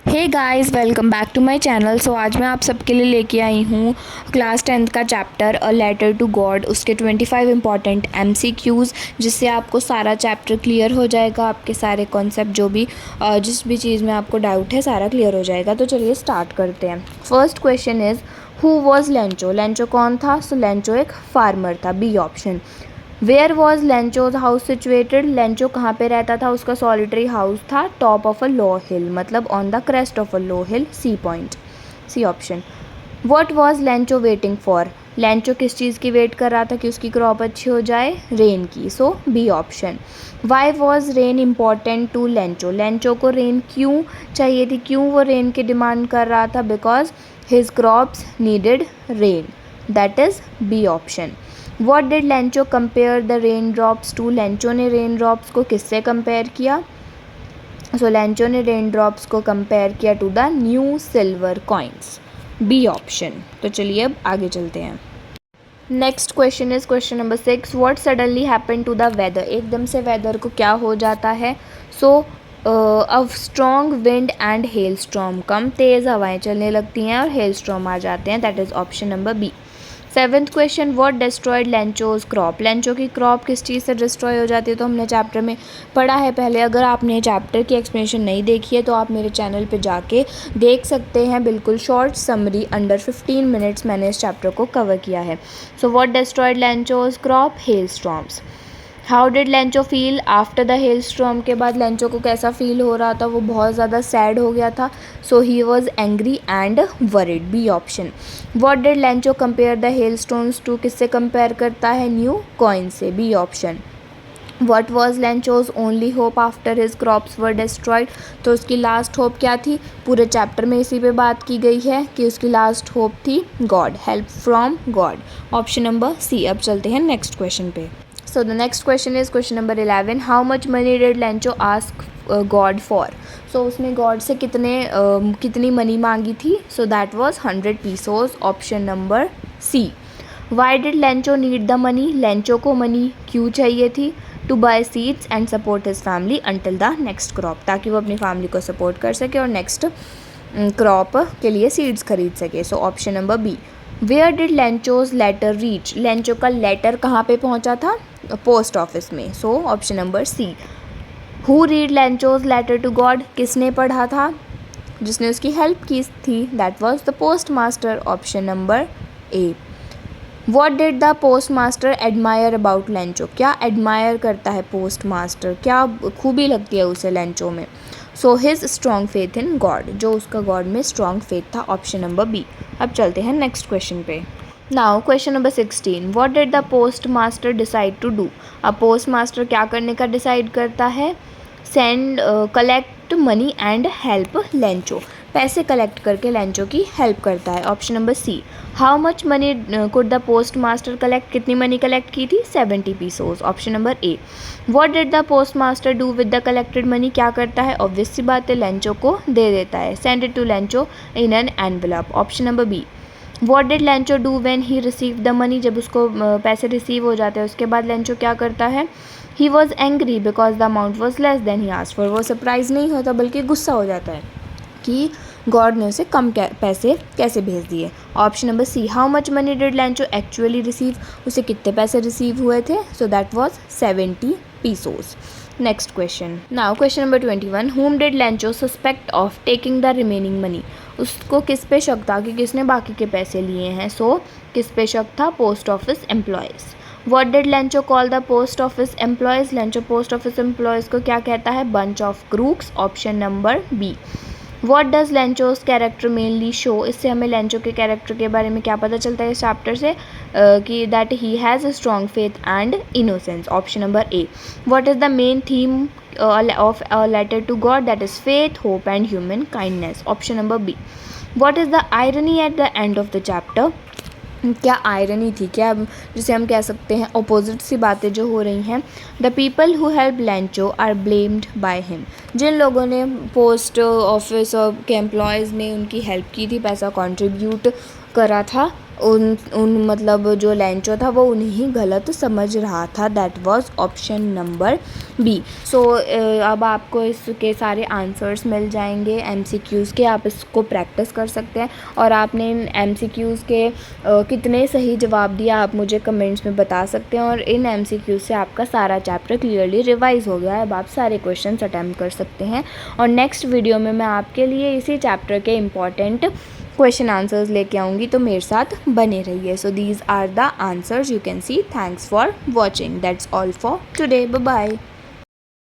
Hey guys, welcome back to my channel. So आज मैं आप सबके लिए लेके आई हूँ क्लास 10th का chapter a letter to God, उसके 25 इंपॉर्टेंट MCQs, जिससे आपको सारा चैप्टर क्लियर हो जाएगा। आपके सारे कॉन्सेप्ट जो भी जिस भी चीज़ में आपको डाउट है सारा क्लियर हो जाएगा। तो चलिए स्टार्ट करते हैं। First question is who was Lencho. Lencho कौन था? सो लेंचो एक फार्मर था, B option. Where was Lencho's house situated. Lencho कहाँ पे रहता था? उसका सॉलिटरी हाउस था top of a low hill, मतलब on the crest of a low hill, C point, C option. What was Lencho waiting for. Lencho किस चीज़ की वेट कर रहा था कि उसकी क्रॉप अच्छी हो जाए? रेन की, so B option. Why was rain important to Lencho. Lencho को रेन क्यों चाहिए थी, क्यों वो रेन की डिमांड कर रहा था? Because his crops needed rain, that is B option. What did Lencho compare the rain drops to. Lencho ने रेन ड्रॉप्स को किससे कंपेयर किया? सो लेंचो ने रेन ड्रॉप्स को कंपेयर किया to the new silver coins, B option. तो चलिए अब आगे चलते हैं। Next question is question number 6। What suddenly happen to the weather. एकदम से वेदर को क्या हो जाता है? सो a strong wind and hailstorm, कम तेज़ हवाएं चलने लगती हैं और हेल स्ट्रॉम आ जाते हैं, that is option number B. Seventh question, what destroyed Lencho's crop. Lencho की क्रॉप किस चीज़ से डिस्ट्रॉय हो जाती है? तो हमने चैप्टर में पढ़ा है पहले। अगर आपने चैप्टर की एक्सप्लेनेशन नहीं देखी है तो आप मेरे चैनल पे जाके देख सकते हैं। बिल्कुल शॉर्ट समरी अंडर 15 मिनट्स मैंने इस चैप्टर को कवर किया है। So what destroyed Lencho's crop? Hello storms. How did Lencho feel after the hell storm. के बाद लेंचो को कैसा फील हो रहा था? वो बहुत ज़्यादा सैड हो गया था। So he was angry and worried, B option. What did Lencho compare the hailstones to. किससे कंपेयर करता है? न्यू कॉइन से, B option. What was Lencho's only hope after his crops were destroyed. तो उसकी last hope क्या थी? पूरे chapter में इसी पे बात की गई है कि उसकी लास्ट होप थी God, help from God, option number C. अब चलते हैं नेक्स्ट क्वेश्चन पे। So the next question is question number 11। How much money did Lencho ask God for. So उसने गॉड से कितनी मनी मांगी थी? So that was 100 pesos, option number C. Why did Lencho need the money. Lencho को money क्यों चाहिए थी? To buy seeds and support his family until the next crop, ताकि वो अपनी फैमिली को सपोर्ट कर सके और नेक्स्ट क्रॉप के लिए सीड्स खरीद सके, so option number B. Where did Lencho's letter reach. Lencho का लेटर कहाँ पे पहुँचा था? पोस्ट ऑफिस में, so option number C. Who read Lencho's letter to God. किसने पढ़ा था जिसने उसकी हेल्प की थी? That was the post master, option number A. What did the post master admire about Lencho. क्या एडमायर करता है पोस्ट मास्टर, क्या खूबी लगती है उसे लेंचो में? So his strong faith in God, जो उसका गॉड में स्ट्रॉन्ग फेथ था, ऑप्शन नंबर बी। अब चलते हैं नेक्स्ट क्वेश्चन पे। Now question number 16। What did the post master decide to do. अब पोस्ट मास्टर क्या करने का डिसाइड करता है? Send collect money and help Lencho, पैसे कलेक्ट करके लेंचो की हेल्प करता है, option number C. How much money could the post master collect. कितनी मनी कलेक्ट की थी? 70 pesos, option number A. What did the post master do with the collected money. क्या करता है? ऑब्वियस सी बात है, लेंचो को दे देता है, send it to Lencho in an envelope, option number B. What did Lencho do when he receive the money. जब उसको पैसे रिसीव हो जाते हैं उसके बाद लेंचो क्या करता है? He was angry because the amount was less than he asked for. वो सरप्राइज नहीं होता बल्कि गुस्सा हो जाता है कि गॉड ने उसे कम पैसे कैसे भेज दिए, option number C. How much money did Lencho actually receive. उसे कितने पैसे रिसीव हुए थे? So that was 70 pesos. Next question. Now question number 21। whom did Lencho suspect of taking the remaining money. उसको किस पे शक था कि किसने बाकी के पैसे लिए हैं? सो किस पे शक था? Post office employees. What did Lencho call the post office employees. Lencho post office employees को क्या कहता है? Bunch of crooks, option number B. What does Lencho's character mainly show. इससे हमें लेंचो के कैरेक्टर के बारे में क्या पता चलता है इस चैप्टर से? कि that he has a strong faith and innocence, option number A. What is the main theme of a letter to God? That is faith, hope and human kindness, option number B. What is the irony at the end of the chapter. क्या irony थी, क्या जिसे हम कह सकते हैं opposite सी बातें जो हो रही हैं। The people who help Lencho are blamed by him. जिन लोगों ने पोस्ट ऑफिस के एम्प्लॉयज़ ने उनकी हेल्प की थी, पैसा कंट्रीब्यूट करा था, उन मतलब जो लेंचो था वो उन्हें ही गलत समझ रहा था। That was option number B. So अब आपको इसके सारे आंसर्स मिल जाएंगे एमसीक्यूज़ के, आप इसको प्रैक्टिस कर सकते हैं। और आपने इन एमसीक्यूज़ के कितने सही जवाब दिया आप मुझे कमेंट्स में बता सकते हैं। और इन एमसीक्यूज़ से आपका सारा चैप्टर क्लियरली रिवाइज हो गया है। अब आप सारे क्वेश्चंस अटैम्प्ट कर सकते हैं। और नेक्स्ट वीडियो में मैं आपके लिए इसी चैप्टर के इम्पॉर्टेंट क्वेश्चन आंसर्स लेके आऊँगी, तो मेरे साथ बने रहिए। So these are the answers you can see. Thanks for watching. That's all for today. Bye bye.